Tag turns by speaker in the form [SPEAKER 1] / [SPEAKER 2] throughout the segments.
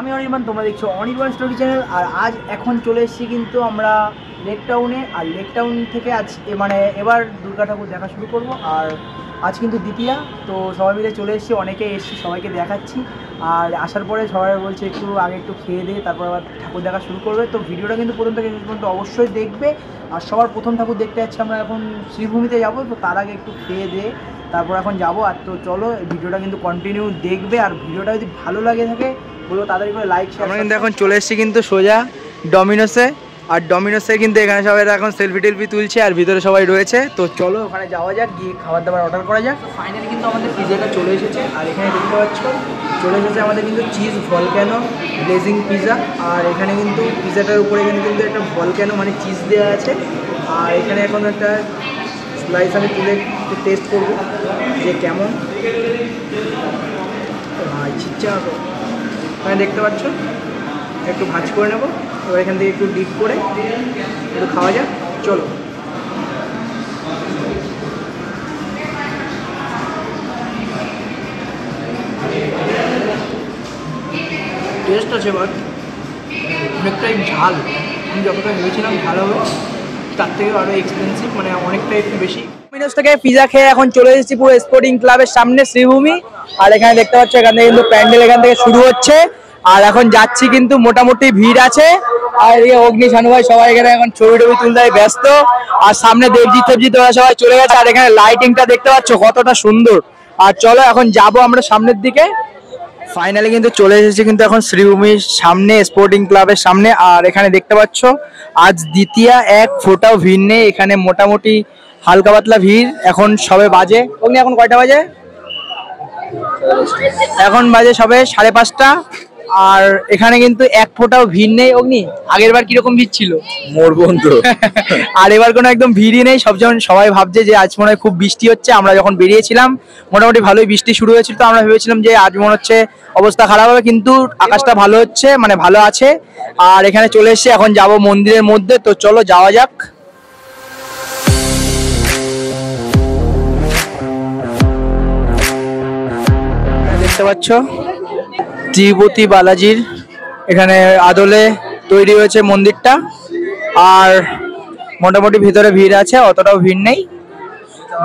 [SPEAKER 1] আমি অনির্বাণ, তোমরা দেখছো অনির্বাণ স্টোরি চ্যানেল। আর আজ এখন চলে এসেছি কিন্তু আমরা লেক টাউনে। আর লেক টাউন থেকে আজ মানে এবার দুর্গা ঠাকুর দেখা শুরু করব। আর আজ কিন্তু দ্বিতীয়া, তো সবাই মিলে চলে এসেছি, অনেকে এসেছি, সবাইকে দেখাচ্ছি। আর আসার পরে সবাই বলছে একটু আগে একটু খেয়ে দিয়ে তারপর আবার ঠাকুর দেখা শুরু করবে। তো ভিডিওটা কিন্তু প্রথম থেকে শেষ পর্যন্ত অবশ্যই দেখবে। আর সবার প্রথম ঠাকুর দেখতে যাচ্ছি আমরা এখন শ্রীভূমিতে যাব, তো তার আগে একটু খেয়ে দিয়ে তারপর এখন যাবো। আর তো চলো ভিডিওটা কিন্তু কন্টিনিউ দেখবে। আর ভিডিওটা যদি ভালো লাগে থাকে বলো তাড়াতাড়ি করে লাইক শেয়ার। আমরা কিন্তু এখন চলে এসেছি কিন্তু সোজা ডমিনোসে। আর ডমিনোসে কিন্তু এখানে সবাই এখন সেলফি টেলফি তুলছে আর ভিতরে সবাই রয়েছে। তো চলো ওখানে যাওয়া যাক, গিয়ে খাবার দাবার অর্ডার করা যাক। ফাইনালি কিন্তু আমাদের পিজাটা চলে এসেছে। আর এখানে দেখতে পাচ্ছ চলে এসেছে আমাদের কিন্তু চিজ ভলক্যানো ব্লেজিং পিজা। আর এখানে কিন্তু পিজাটার উপরে এখানে কিন্তু একটা ভলক্যানো মানে চিজ দেওয়া আছে। আর এখানে এখন একটা স্লাইস আমি তুলে একটু টেস্ট করবো যে কেমন। চিচ্চা এখানে দেখতে পাচ্ছ একটু ভাজ করে নেবো। এবার এখান থেকে একটু ডিপ করে একটু খাওয়া যাক, চলো। টেস্ট আছে বাট অনেকটাই ঝাল। আমি যতটা ভেবেছিলাম ঝাল হবে তার থেকে আরও এক্সপেন্সিভ, মানে অনেকটাই একটু বেশি। ডমিনোস থেকে পিজা খেয়ে এখন চলে এসেছি পুরো স্পোর্টিং ক্লাবের সামনে শ্রীভূমি। আর এখানে দেখতে পাচ্ছ এখান থেকে কিন্তু প্যান্ডেল এখান থেকে শুরু হচ্ছে। আর এখন যাচ্ছি কিন্তু মোটামুটি ভিড় আছে। আর এই অগ্নি শানু ভাই সবাই এখানে এখন ছবি টবি তুলতে ব্যস্ত। আর সামনে দেবজিৎ ফেবজিৎ ওরা সবাই চলে গেছে। আর এখানে লাইটিংটা দেখতে পাচ্ছ কতটা সুন্দর। আর চলো এখন যাব আমরা সামনের দিকে। ফাইনালি কিন্তু চলে এসেছি কিন্তু এখন শ্রীভূমির সামনে স্পোর্টিং ক্লাবের সামনে। আর এখানে দেখতে পাচ্ছ আজ দ্বিতীয়া, এক ফোটাও ভিড় নেই এখানে, মোটামুটি হালকা পাতলা ভিড়। এখন সবে বাজে অগ্নি, এখন কয়টা বাজে? এখন বাজে সবে 5:30। আর এখানে কিন্তু এক ফোঁটাও ভিড় নেই। অগ্নি, আগের বার কিরকম ভিড় ছিল?
[SPEAKER 2] মোর বন্ধু।
[SPEAKER 1] আর এবার কোনো একদম ভিড়ই নেই। সবাই ভাবছে যে আজ মনে হয় খুব বৃষ্টি হচ্ছে। আমরা যখন বেরিয়েছিলাম মোটামুটি ভালোই বৃষ্টি শুরু হয়েছিল, তো আমরা ভেবেছিলাম যে আজ মনে হচ্ছে অবস্থা খারাপ হবে, কিন্তু আকাশটা ভালো হচ্ছে, মানে ভালো আছে। আর এখানে চলে এসেছি, এখন যাব মন্দিরের মধ্যে। তো চলো যাওয়া যাক। দেখতে পাচ্ছ তিরুপতি বালাজির এখানে আদলে তৈরি হয়েছে মন্দিরটা। আর মোটামুটি ভিতরে ভিড় আছে, অতটাও ভিড় নেই।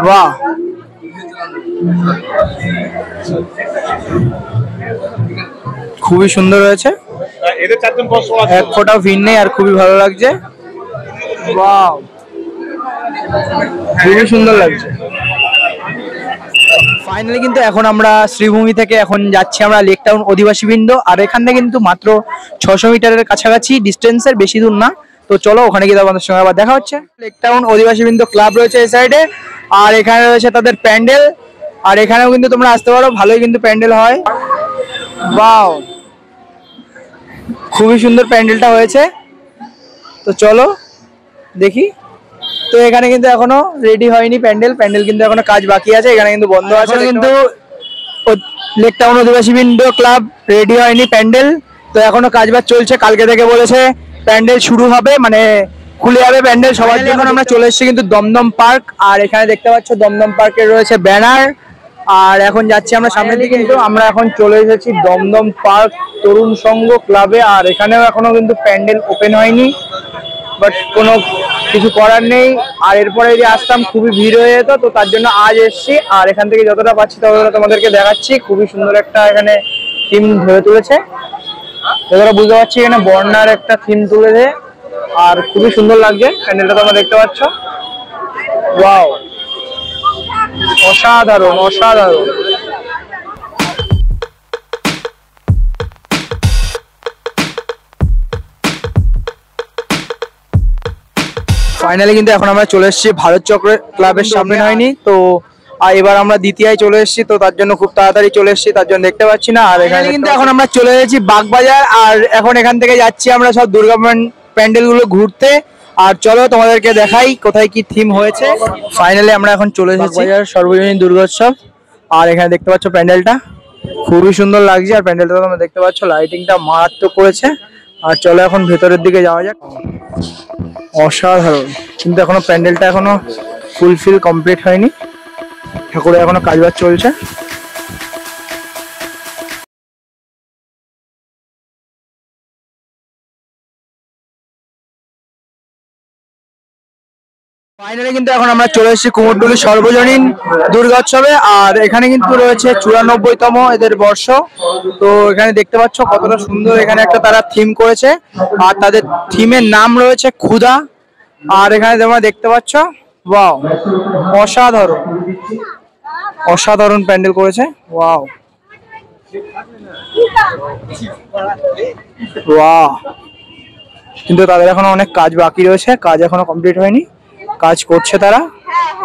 [SPEAKER 1] বাহ, খুবই সুন্দর হয়েছে, এক ফোঁটাও ভিড় নেই আর খুবই ভালো লাগছে। বাহ, খুবই সুন্দর লাগছে। ফাইনালি কিন্তু এখন আমরা শ্রীভূমি থেকে এখন যাচ্ছি আমরা লেক টাউন অধিবাসীবৃন্দ। আর এখান থেকে কিন্তু মাত্র 600 মিটারের কাছাকাছি ডিস্টেন্সের, বেশি দূর না। তো চলো ওখানে গিয়ে আমাদের সঙ্গে আবার দেখা হচ্ছে। লেক টাউন অধিবাসীবৃন্দ ক্লাব রয়েছে এই সাইডে। আর এখানে রয়েছে তাদের প্যান্ডেল। আর এখানেও কিন্তু তোমরা আসতে পারো, ভালোই কিন্তু প্যান্ডেল হয়। বাও, খুবই সুন্দর প্যান্ডেলটা হয়েছে। তো চলো দেখি। তো এখানে কিন্তু এখনো রেডি হয়নি প্যান্ডেল কিন্তু এখনো কাজ বাকি আছে, এখানে কিন্তু বন্ধ আছে। কিন্তু লেক টাউন অধিবাসীবৃন্দ ক্লাব রেডি হয়নি প্যান্ডেল, তো এখনো কাজ বাজ চলছে। কালকে থেকে বলেছে প্যান্ডেল শুরু হবে, মানে খুলে যাবে প্যান্ডেল সবার জন্য। এখন আমরা চলে এসেছি কিন্তু দমদম পার্ক। আর এখানে দেখতে পাচ্ছ দমদম পার্কের রয়েছে ব্যানার। আর এখন যাচ্ছি আমরা সামনের দিকে। কিন্তু আমরা এখন চলে এসেছি দমদম পার্ক তরুণ সংঘ ক্লাবে। আর এখানেও এখনো কিন্তু প্যান্ডেল ওপেন হয়নি, বাট কোনো কিছু করার নেই। আর এরপরে যদি আসতাম খুবই ভিড় হয়ে যেত, তো তার জন্য আজ এসছি। আর এখান থেকে যতটা পাচ্ছি ততটা তোমাদেরকে দেখাচ্ছি। খুবই সুন্দর একটা এখানে থিম ধরে তুলেছে, যতটা বুঝতে পারছি এখানে বর্ণার একটা থিম তুলেছে। আর খুবই সুন্দর লাগছে প্যান্ডেলটা, তোমরা দেখতে পাচ্ছ। ওয়াও, অসাধারণ অসাধারণ। ফাইনালি কিন্তু এখন আমরা চলে এসেছি ভারত চক্র ক্লাবের সামনে হয়নি তো। আর এবার আমরা দ্বিতীয়ায় চলে এসেছি, তো তার জন্য খুব তাড়াতাড়ি চলে এসেছি, তার জন্য দেখতে পাচ্ছি না। আর এখানে কিন্তু এখন আমরা চলে এসেছি বাগবাজার। আর এখন এখান থেকে যাচ্ছি আমরা সব দুর্গা প্যান্ডেল গুলো ঘুরতে। আর চলো তোমাদেরকে দেখাই কোথায় কি থিম হয়েছে। ফাইনালি আমরা এখন চলে এসেছি বাগবাজার সর্বজনীন দুর্গোৎসব। আর এখানে দেখতে পাচ্ছ প্যান্ডেলটা খুবই সুন্দর লাগছে। আর প্যান্ডেলটা তোমরা দেখতে পাচ্ছ, লাইটিংটা মারাত্মক করেছে। আর চলো এখন ভেতরের দিকে যাওয়া যাক। অসাধারণ, কিন্তু এখনো প্যান্ডেলটা এখনো ফুলফিল কমপ্লিট হয়নি, ঠাকুরের এখনো কাজবাজ চলছে। ফাইনালি কিন্তু এখন আমরা চলে এসেছি কুমোরটুলি সর্বজনীন দুর্গোৎসবে। আর এখানে কিন্তু রয়েছে 94তম এদের বর্ষ। তো এখানে দেখতে পাচ্ছ কতটা সুন্দর এখানে একটা তারা থিম করেছে, আর তাদের থিমের নাম রয়েছে ক্ষুধা। আর এখানে তোমরা দেখতে পাচ্ছ, ওয়াও, অসাধারণ অসাধারণ প্যান্ডেল করেছে, ওয়াও ওয়াও। কিন্তু তাদের এখনো অনেক কাজ বাকি রয়েছে, কাজ এখনো কমপ্লিট হয়নি, কাজ করছে তারা,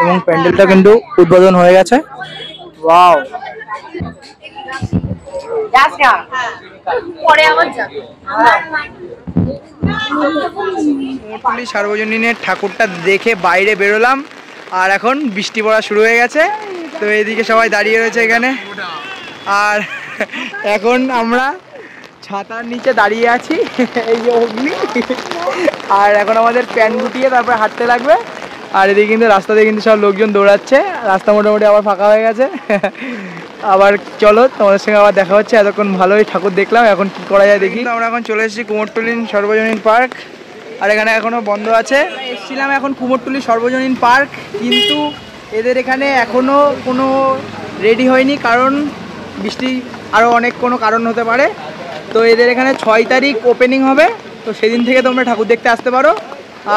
[SPEAKER 1] এবং প্যান্ডেলটা কিন্তু উদ্বোধন হয়ে গেছে। ওয়াও, কুমোরটুলি সার্বজনীনের ঠাকুরটা দেখে বাইরে বেরোলাম, আর এখন বৃষ্টি পড়া শুরু হয়ে গেছে। তো এইদিকে সবাই দাঁড়িয়ে রয়েছে এখানে, আর এখন আমরা ছাতার নিচে দাঁড়িয়ে আছি, এই যে অগ্নি। আর এখন আমাদের প্যান গুটিয়ে তারপরে হাঁটতে লাগবে। আর এদিকে কিন্তু রাস্তা দিয়ে কিন্তু সব লোকজন দৌড়াচ্ছে, রাস্তা মোটামুটি আবার ফাঁকা হয়ে গেছে। আবার চলো তোমাদের সঙ্গে আবার দেখা হচ্ছে। এতক্ষণ ভালোই ঠাকুর দেখলাম, এখন কি করা যায় দেখি। আমরা এখন চলে এসেছি কুমোরটুলি সর্বজনীন পার্ক, আর এখানে এখনো বন্ধ আছে। এসেছিলাম এখন কুমোরটুলি সর্বজনীন পার্ক, কিন্তু এদের এখানে এখনো কোনো রেডি হয়নি, কারণ বৃষ্টি আরও অনেক কোনো কারণ হতে পারে। তো এদের এখানে 6 তারিখ ওপেনিং হবে, তো সেদিন থেকে তোমরা ঠাকুর দেখতে আসতে পারো।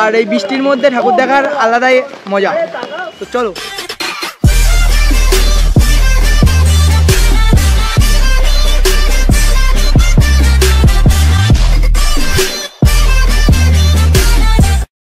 [SPEAKER 1] আর এই বৃষ্টির মধ্যে ঠাকুর দেখার আলাদাই মজা। তো চলো।